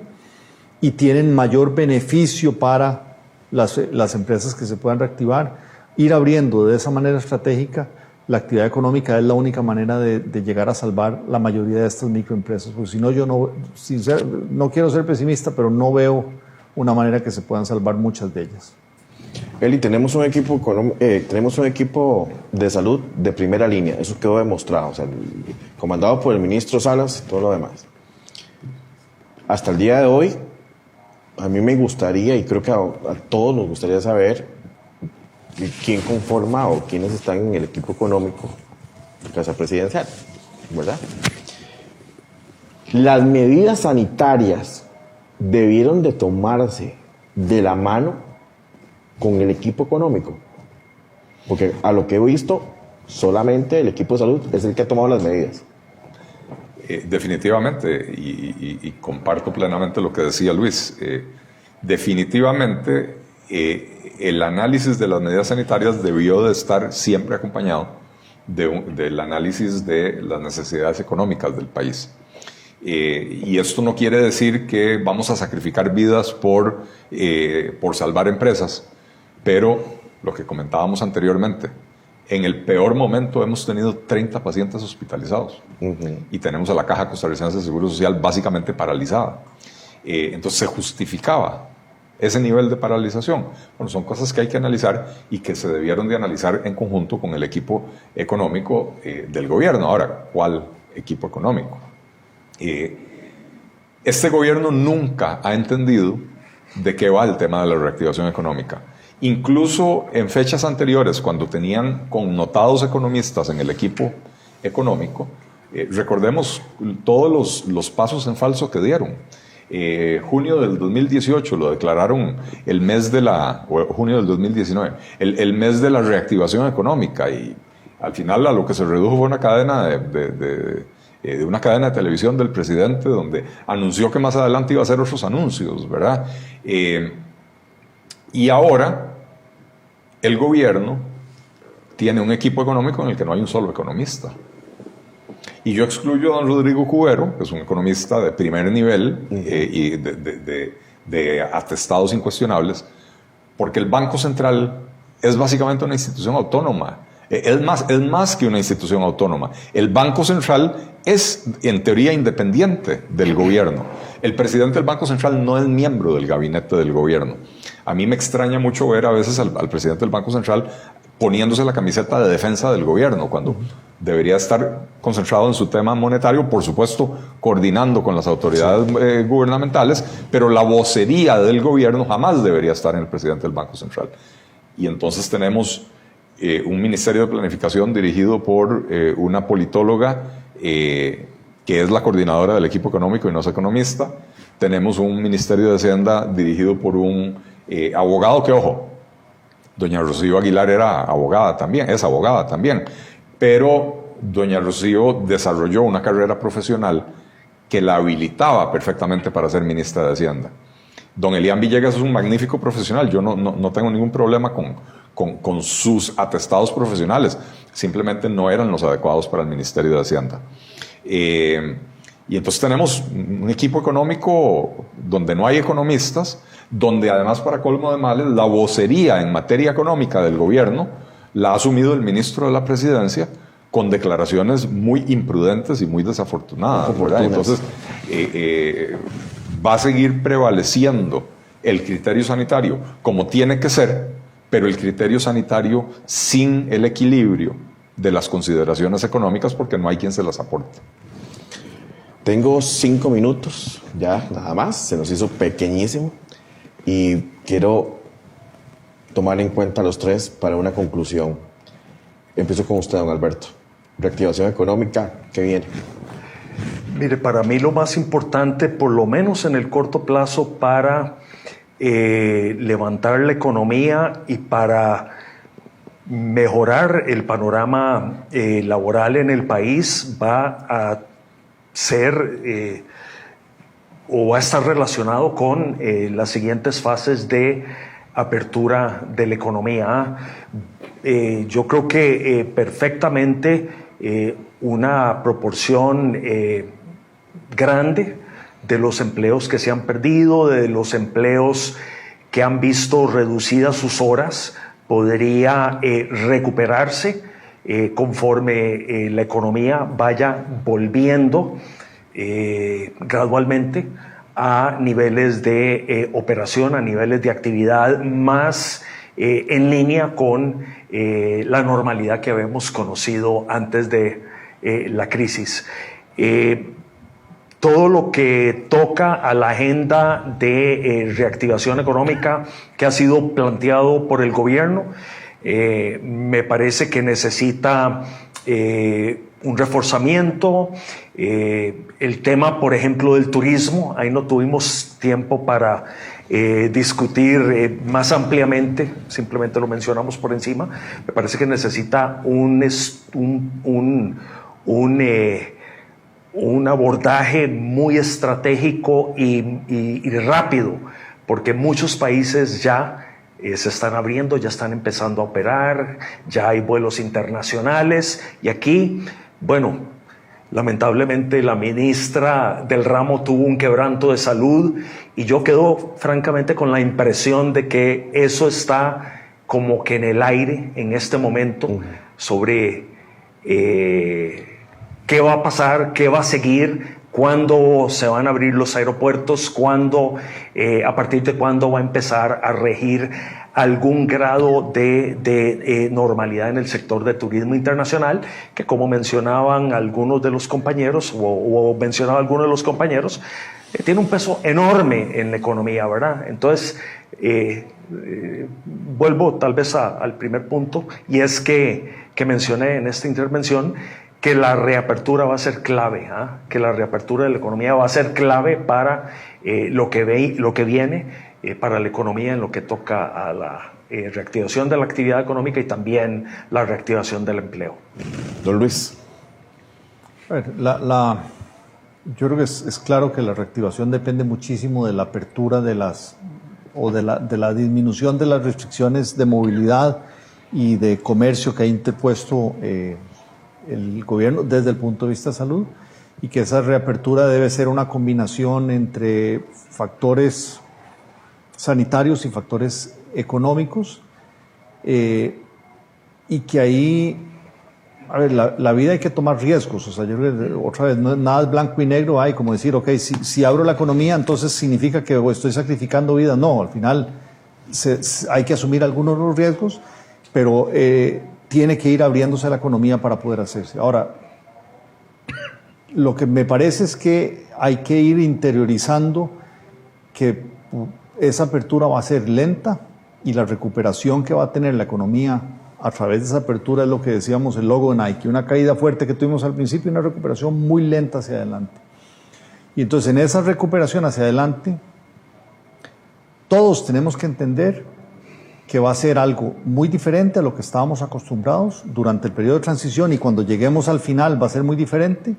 y tienen mayor beneficio para las empresas que se puedan reactivar, ir abriendo de esa manera estratégica, la actividad económica es la única manera de llegar a salvar la mayoría de estas microempresas, porque si no, yo no quiero ser pesimista, pero no veo una manera que se puedan salvar muchas de ellas. Eli, tenemos un equipo de salud de primera línea, eso quedó demostrado, o sea, comandado por el ministro Salas y todo lo demás. Hasta el día de hoy, a mí me gustaría, y creo que a todos nos gustaría saber quién conforma o quiénes están en el equipo económico de Casa Presidencial, ¿verdad? Las medidas sanitarias debieron de tomarse de la mano con el equipo económico, porque a lo que he visto, solamente el equipo de salud es el que ha tomado las medidas. Definitivamente, y comparto plenamente lo que decía Luis, definitivamente el análisis de las medidas sanitarias debió de estar siempre acompañado del análisis de las necesidades económicas del país. Y esto no quiere decir que vamos a sacrificar vidas por salvar empresas, pero lo que comentábamos anteriormente, en el peor momento hemos tenido 30 pacientes hospitalizados y tenemos a la Caja Costarricense de Seguro Social básicamente paralizada. Entonces se justificaba ese nivel de paralización. Bueno, son cosas que hay que analizar y que se debieron de analizar en conjunto con el equipo económico del gobierno. Ahora, ¿cuál equipo económico? Este gobierno nunca ha entendido de qué va el tema de la reactivación económica. Incluso en fechas anteriores, cuando tenían connotados economistas en el equipo económico, recordemos todos los pasos en falso que dieron. Junio del 2018 lo declararon junio del 2019, el mes de la reactivación económica, y al final a lo que se redujo fue una cadena de una cadena de televisión del presidente donde anunció que más adelante iba a hacer otros anuncios, ¿verdad? Y ahora el gobierno tiene un equipo económico en el que no hay un solo economista. Y yo excluyo a don Rodrigo Cubero, que es un economista de primer nivel y de atestados incuestionables, porque el Banco Central es básicamente una institución autónoma. Es más que una institución autónoma. El Banco Central es, en teoría, independiente del gobierno. El presidente del Banco Central no es miembro del gabinete del gobierno. A mí me extraña mucho ver a veces al presidente del Banco Central poniéndose la camiseta de defensa del gobierno, cuando debería estar concentrado en su tema monetario, por supuesto, coordinando con las autoridades gubernamentales, pero la vocería del gobierno jamás debería estar en el presidente del Banco Central. Y entonces tenemos un ministerio de planificación dirigido por una politóloga que es la coordinadora del equipo económico y no es economista. Tenemos un ministerio de Hacienda dirigido por un abogado que, ojo, doña Rocío Aguilar era abogada también, es abogada también, pero doña Rocío desarrolló una carrera profesional que la habilitaba perfectamente para ser ministra de Hacienda. Don Elian Villegas es un magnífico profesional, yo no tengo ningún problema con sus atestados profesionales, simplemente no eran los adecuados para el Ministerio de Hacienda. Y entonces tenemos un equipo económico donde no hay economistas, donde además, para colmo de males, la vocería en materia económica del gobierno la ha asumido el ministro de la Presidencia con declaraciones muy imprudentes y muy desafortunadas, ¿verdad? Entonces, va a seguir prevaleciendo el criterio sanitario como tiene que ser, pero el criterio sanitario sin el equilibrio de las consideraciones económicas, porque no hay quien se las aporte. Tengo 5 minutos, ya nada más, se nos hizo pequeñísimo y quiero tomar en cuenta los tres para una conclusión. Empiezo con usted, don Alberto. Reactivación económica, ¿qué viene? Mire, para mí lo más importante, por lo menos en el corto plazo, para levantar la economía y para mejorar el panorama laboral en el país, va a ser o va a estar relacionado con las siguientes fases de apertura de la economía. Yo creo que perfectamente una proporción grande de los empleos que se han perdido, de los empleos que han visto reducidas sus horas, podría recuperarse conforme la economía vaya volviendo gradualmente a niveles de operación, a niveles de actividad más en línea con la normalidad que habíamos conocido antes de la crisis. Todo lo que toca a la agenda de reactivación económica que ha sido planteado por el gobierno, me parece que necesita un reforzamiento. El tema, por ejemplo, del turismo, ahí no tuvimos tiempo para discutir más ampliamente, simplemente lo mencionamos por encima. Me parece que necesita un abordaje muy estratégico y rápido, porque muchos países ya se están abriendo, ya están empezando a operar, ya hay vuelos internacionales y aquí, bueno, lamentablemente la ministra del ramo tuvo un quebranto de salud y yo quedo francamente con la impresión de que eso está como que en el aire en este momento sobre qué va a pasar, qué va a seguir, cuándo se van a abrir los aeropuertos, cuándo, a partir de cuándo va a empezar a regir algún grado de normalidad en el sector de turismo internacional, que como mencionaban algunos de los compañeros, o mencionaba algunos de los compañeros, tiene un peso enorme en la economía, ¿verdad? Entonces, vuelvo tal vez al primer punto, y es que mencioné en esta intervención, que la reapertura va a ser clave, que la reapertura de la economía va a ser clave para lo que viene, para la economía en lo que toca a la reactivación de la actividad económica y también la reactivación del empleo. Don Luis. A ver, yo creo que es claro que la reactivación depende muchísimo de la apertura de la disminución de las restricciones de movilidad y de comercio que ha interpuesto el gobierno desde el punto de vista de salud, y que esa reapertura debe ser una combinación entre factores sanitarios y factores económicos, y que ahí, a ver, la vida hay que tomar riesgos. O sea, yo creo que otra vez, nada es blanco y negro, hay como decir, ok, si abro la economía, entonces significa que estoy sacrificando vidas. No, al final hay que asumir algunos de los riesgos, pero tiene que ir abriéndose la economía para poder hacerse. Ahora, lo que me parece es que hay que ir interiorizando que esa apertura va a ser lenta y la recuperación que va a tener la economía a través de esa apertura es lo que decíamos el logo de Nike, una caída fuerte que tuvimos al principio y una recuperación muy lenta hacia adelante. Y entonces en esa recuperación hacia adelante, todos tenemos que entender que va a ser algo muy diferente a lo que estábamos acostumbrados durante el periodo de transición, y cuando lleguemos al final va a ser muy diferente,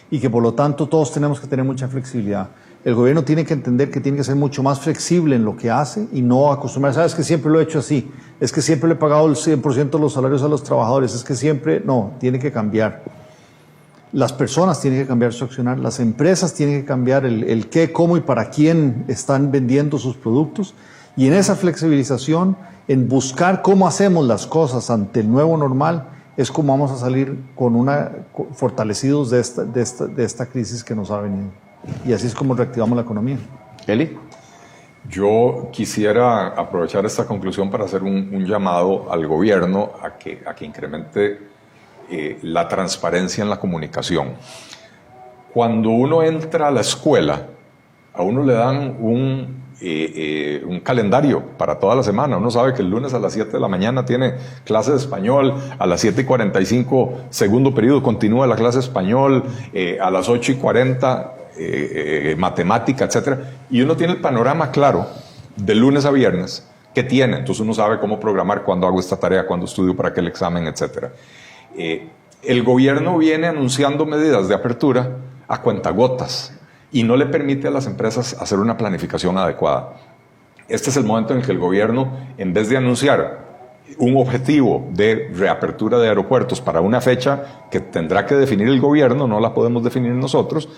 y que por lo tanto todos tenemos que tener mucha flexibilidad. El gobierno tiene que entender que tiene que ser mucho más flexible en lo que hace y no acostumbrarse, es que siempre lo he hecho así, es que siempre le he pagado el 100% de los salarios a los trabajadores, es que siempre, no, tiene que cambiar. las personas tienen que cambiar su accionar, las empresas tienen que cambiar el qué, cómo y para quién están vendiendo sus productos. Y en esa flexibilización, en buscar cómo hacemos las cosas ante el nuevo normal, es como vamos a salir fortalecidos de esta crisis que nos ha venido. Y así es como reactivamos la economía. Eli. Yo quisiera aprovechar esta conclusión para hacer un llamado al gobierno a que incremente la transparencia en la comunicación. Cuando uno entra a la escuela, a uno le dan un calendario para toda la semana. Uno sabe que el lunes a las 7 de la mañana tiene clase de español, a las 7:45 segundo periodo continúa la clase de español, a las 8:40 matemática, etc. Y uno tiene el panorama claro de lunes a viernes que tiene. Entonces uno sabe cómo programar, cuándo hago esta tarea, cuándo estudio para aquel examen, etc. El gobierno viene anunciando medidas de apertura a cuentagotas y no le permite a las empresas hacer una planificación adecuada. Este es el momento en el que el gobierno, en vez de anunciar un objetivo de reapertura de aeropuertos para una fecha que tendrá que definir el gobierno, no la podemos definir nosotros,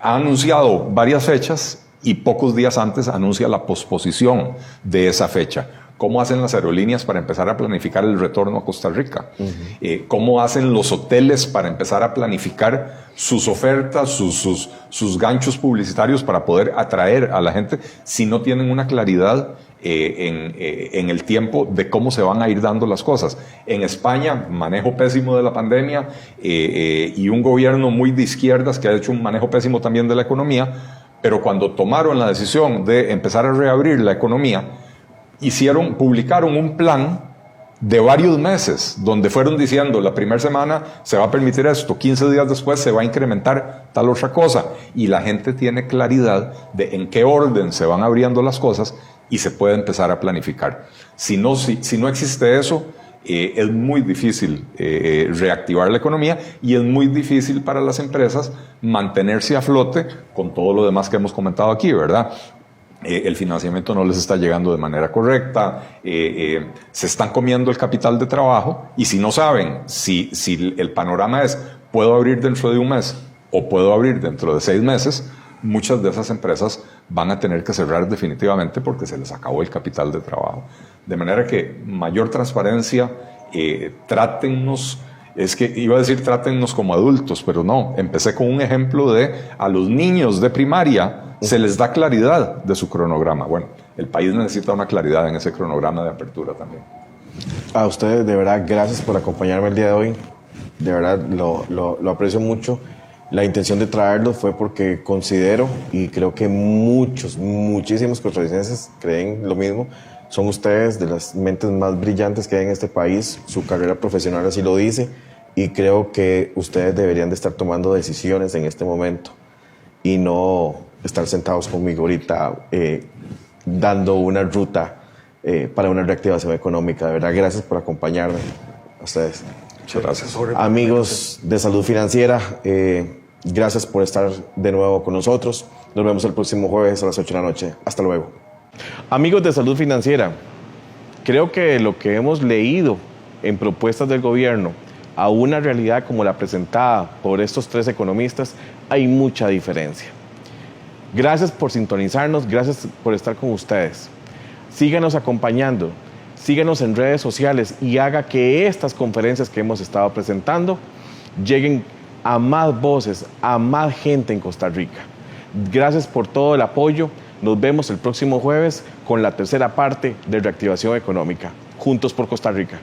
ha anunciado varias fechas y pocos días antes anuncia la posposición de esa fecha. ¿Cómo hacen las aerolíneas para empezar a planificar el retorno a Costa Rica? ¿Cómo hacen los hoteles para empezar a planificar sus ofertas, sus ganchos publicitarios para poder atraer a la gente si no tienen una claridad en el tiempo de cómo se van a ir dando las cosas? En España, manejo pésimo de la pandemia y un gobierno muy de izquierdas que ha hecho un manejo pésimo también de la economía, pero cuando tomaron la decisión de empezar a reabrir la economía, publicaron un plan de varios meses, donde fueron diciendo, la primera semana se va a permitir esto, 15 días después se va a incrementar tal otra cosa, y la gente tiene claridad de en qué orden se van abriendo las cosas y se puede empezar a planificar. Si no existe eso, es muy difícil reactivar la economía y es muy difícil para las empresas mantenerse a flote con todo lo demás que hemos comentado aquí, ¿verdad? El financiamiento no les está llegando de manera correcta, se están comiendo el capital de trabajo, y si no saben si el panorama es puedo abrir dentro de un mes o puedo abrir dentro de 6 meses, muchas de esas empresas van a tener que cerrar definitivamente porque se les acabó el capital de trabajo. De manera que mayor transparencia, trátennos. Es que iba a decir trátennos como adultos, pero no. Empecé con un ejemplo de a los niños de primaria se les da claridad de su cronograma. Bueno, el país necesita una claridad en ese cronograma de apertura también. A ustedes, de verdad, gracias por acompañarme el día de hoy. De verdad, lo aprecio mucho. La intención de traerlo fue porque considero, y creo que muchísimos costarricenses creen lo mismo, son ustedes de las mentes más brillantes que hay en este país. Su carrera profesional así lo dice, y creo que ustedes deberían de estar tomando decisiones en este momento y no estar sentados conmigo ahorita dando una ruta para una reactivación económica. De verdad, gracias por acompañarme a ustedes. Muchas gracias. Amigos de Salud Financiera, gracias por estar de nuevo con nosotros. Nos vemos el próximo jueves a las 8 de la noche. Hasta luego. Amigos de Salud Financiera, creo que lo que hemos leído en propuestas del gobierno a una realidad como la presentada por estos 3 economistas, hay mucha diferencia. Gracias por sintonizarnos, gracias por estar con ustedes. Síganos acompañando, síganos en redes sociales y haga que estas conferencias que hemos estado presentando lleguen a más voces, a más gente en Costa Rica. Gracias por todo el apoyo. Nos vemos el próximo jueves con la tercera parte de Reactivación Económica. Juntos por Costa Rica.